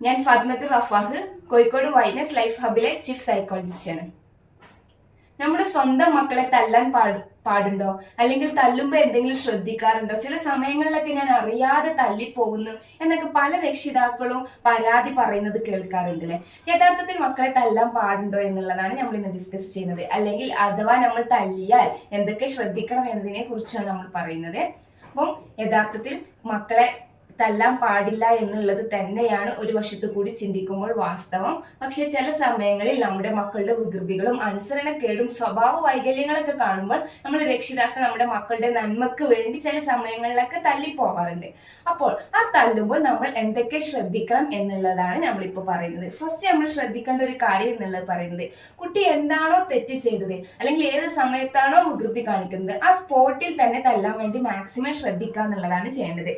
ഞാൻ Fathimath റഫാഹ്, Kozhikode വൈനസ് life ഹബിലെ chief സൈക്കോളജിസ്റ്റാണ്. നമ്മുടെ സ്വന്തം മക്കളെ തല്ലാൻ പാടുണ്ടോ, അല്ലെങ്കിൽ തല്ലുമ്പോൾ എന്തെങ്കിലും ശ്രദ്ധിക്കാറുണ്ടോ? ചില സമയങ്ങളിലൊക്കെ ഞാൻ അറിയാതെ തല്ലിപ്പോകുന്നു എന്നൊക്കെ പല രക്ഷിതാക്കളും പരാതി പറയുന്നത് കേൾക്കാറുണ്ടല്ലേ. യഥാർത്ഥത്തിൽ മക്കളെ തല്ലാൻ പാടുണ്ടോ എന്നുള്ളതാണ് നമ്മൾ ഇന്ന് ഡിസ്കസ് ചെയ്യുന്നത്. അല്ലെങ്കിൽ അഥവാ നമ്മൾ തല്ലിയാൽ എന്തൊക്കെ ശ്രദ്ധിക്കണം എന്നതിനെ കുറിച്ചാണ് നമ്മൾ പറയുന്നത്. അപ്പം യഥാർത്ഥത്തിൽ മക്കളെ തല്ലാൻ പാടില്ല എന്നുള്ളത് തന്നെയാണ് ഒരു വശത്തു കൂടി ചിന്തിക്കുമ്പോൾ വാസ്തവം. പക്ഷെ ചില സമയങ്ങളിൽ നമ്മുടെ മക്കളുടെ വികൃതികളും അനുസരണക്കേടും സ്വഭാവ വൈകല്യങ്ങളൊക്കെ കാണുമ്പോൾ നമ്മൾ രക്ഷിതാക്കൾ നമ്മുടെ മക്കളുടെ നന്മക്ക് വേണ്ടി ചില സമയങ്ങളിലൊക്കെ തല്ലിപ്പോകാറുണ്ട്. അപ്പോൾ ആ തല്ലുമ്പോൾ നമ്മൾ എന്തൊക്കെ ശ്രദ്ധിക്കണം എന്നുള്ളതാണ് നമ്മളിപ്പോൾ പറയുന്നത്. ഫസ്റ്റ് നമ്മൾ ശ്രദ്ധിക്കേണ്ട ഒരു കാര്യം എന്നുള്ളത് പറയുന്നത്, കുട്ടി എന്താണോ തെറ്റ് ചെയ്തത് അല്ലെങ്കിൽ ഏത് സമയത്താണോ വികൃതി കാണിക്കുന്നത് ആ സ്പോട്ടിൽ തന്നെ തല്ലാൻ വേണ്ടി മാക്സിമം ശ്രദ്ധിക്കുക എന്നുള്ളതാണ് ചെയ്യേണ്ടത്.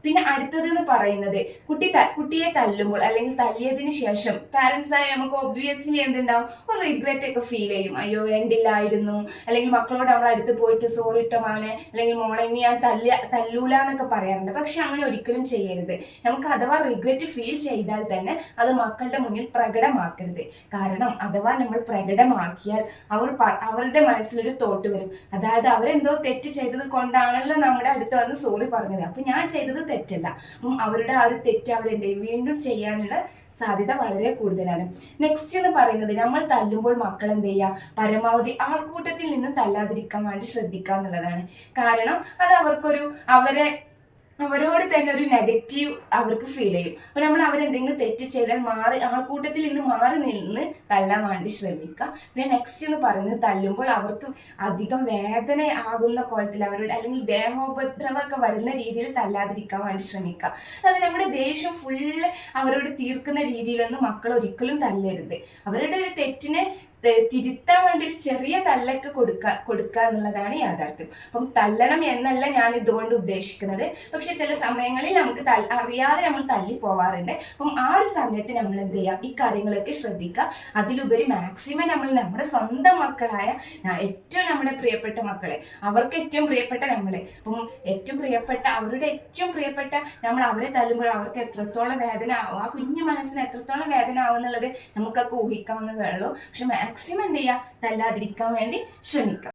പിന്നെ അടുത്തത് എന്ന് പറയുന്നത്, കുട്ടിയെ തല്ലുമ്പോൾ അല്ലെങ്കിൽ തല്ലിയതിന് ശേഷം പാരന്റ്സ് ആയി നമുക്ക് ഒബ്വിയസ്ലി എന്തുണ്ടാവും, ഒരു റിഗ്രറ്റ് ഒക്കെ ഫീൽ ചെയ്യും. അയ്യോ വേണ്ടില്ലായിരുന്നു, അല്ലെങ്കിൽ മക്കളോട് നമ്മൾ അടുത്ത് പോയിട്ട് സോറി ഇട്ടോ മോനെ അല്ലെങ്കിൽ മോളെ ഇനി ഞാൻ തല്ലൂല എന്നൊക്കെ പറയാറുണ്ട്. പക്ഷെ അങ്ങനെ ഒരിക്കലും ചെയ്യരുത്. നമുക്ക് അഥവാ റിഗ്രറ്റ് ഫീൽ ചെയ്താൽ തന്നെ അത് മക്കളുടെ മുന്നിൽ പ്രകടമാക്കരുത്. കാരണം അഥവാ നമ്മൾ പ്രകടമാക്കിയാൽ അവരുടെ മനസ്സിലൊരു തോട്ട് വരും, അതായത് അവരെന്തോ തെറ്റ് ചെയ്തത് കൊണ്ടാണല്ലോ നമ്മുടെ അടുത്ത് വന്ന് സോറി പറഞ്ഞത്, അപ്പൊ ഞാൻ ചെയ്തത് തെറ്റല്ല. അപ്പം അവരുടെ ആ ഒരു തെറ്റ് അവരെന്ത് ചെയ്യും, വീണ്ടും ചെയ്യാനുള്ള സാധ്യത വളരെ കൂടുതലാണ്. നെക്സ്റ്റ് എന്ന് പറയുന്നത്, നമ്മൾ തല്ലുമ്പോൾ മക്കൾ എന്ത് ചെയ്യുക, പരമാവധി ആൾക്കൂട്ടത്തിൽ നിന്ന് തല്ലാതിരിക്കാൻ വേണ്ടി ശ്രദ്ധിക്കുക എന്നുള്ളതാണ്. കാരണം അത് അവരോട് തന്നെ ഒരു നെഗറ്റീവ് അവർക്ക് ഫീൽ ചെയ്യും. അപ്പൊ നമ്മൾ അവരെന്തെങ്കിലും തെറ്റ് ചെയ്താൽ ആൾക്കൂട്ടത്തിൽ നിന്ന് മാറി നിന്ന് തല്ലാൻ വേണ്ടി ശ്രമിക്കുക. പിന്നെ നെക്സ്റ്റ് എന്ന് പറയുന്നത്, തല്ലുമ്പോൾ അവർക്ക് അധികം വേദന ആകുന്ന കോലത്തിൽ അവരുടെ അല്ലെങ്കിൽ ദേഹോപദ്രവമൊക്കെ വരുന്ന രീതിയിൽ തല്ലാതിരിക്കാൻ വേണ്ടി ശ്രമിക്കുക. അതായത് നമ്മുടെ ദേഷ്യം ഫുള്ള് അവരോട് തീർക്കുന്ന രീതിയിലൊന്നും മക്കൾ ഒരിക്കലും തല്ലരുത്. അവരുടെ ഒരു തെറ്റിനെ തിരുത്താൻ വേണ്ടി ഒരു ചെറിയ തല്ലൊക്കെ കൊടുക്കുക എന്നുള്ളതാണ് യാഥാർത്ഥ്യം. അപ്പം തല്ലണം എന്നല്ല ഞാൻ ഇതുകൊണ്ട് ഉദ്ദേശിക്കുന്നത്. പക്ഷെ ചില സമയങ്ങളിൽ നമുക്ക് അറിയാതെ നമ്മൾ തല്ലി പോവാറുണ്ട്. അപ്പം ആ ഒരു സമയത്ത് നമ്മൾ എന്ത് ചെയ്യാം, ഈ കാര്യങ്ങളൊക്കെ ശ്രദ്ധിക്കുക. അതിലുപരി മാക്സിമം നമ്മൾ നമ്മുടെ സ്വന്തം മക്കളായ ഏറ്റവും നമ്മുടെ പ്രിയപ്പെട്ട മക്കളെ, അവർക്ക് ഏറ്റവും പ്രിയപ്പെട്ട നമ്മളെ, അപ്പം അവരുടെ ഏറ്റവും പ്രിയപ്പെട്ട നമ്മൾ അവരെ തല്ലുമ്പോൾ അവർക്ക് എത്രത്തോളം വേദന ആവും, ആ കുഞ്ഞു മനസ്സിന് എത്രത്തോളം വേദന ആവും എന്നുള്ളത് നമുക്കൊക്കെ ഊഹിക്കാവുന്നതേ ഉള്ളൂ. പക്ഷെ മാക്സിമം എന്ത് ചെയ്യുക, തല്ലാതിരിക്കാൻ വേണ്ടി ശ്രമിക്കാം.